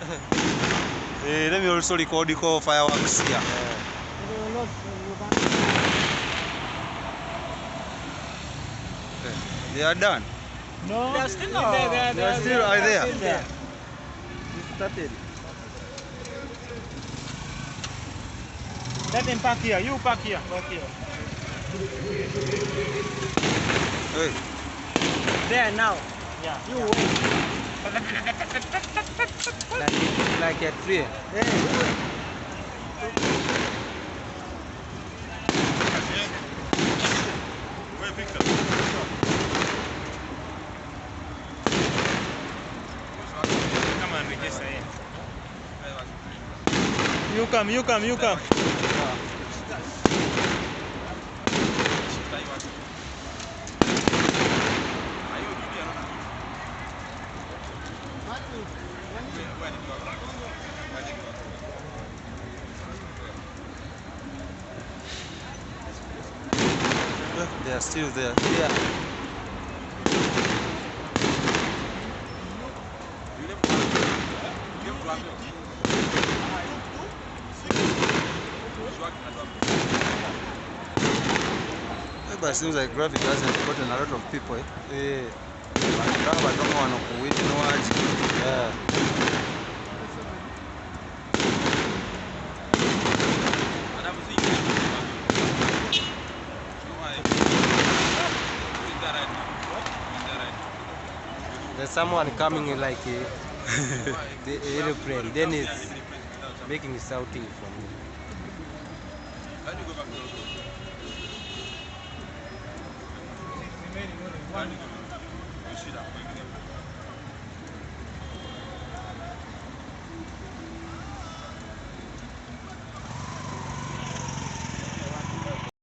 Let me also record the fireworks here. They are done. No, they are still They are still right there. It started. Let him park here. You park here. Park here. Hey. There now. Yeah. You wait. Like a tree. Hey. You come. They are still there. Yeah. But it seems like Graphic hasn't gotten a lot of people. Yeah. But don't want to quit, you know what? Yeah. There's someone coming like the airplane, then it's making shouting from me. Can you go back to the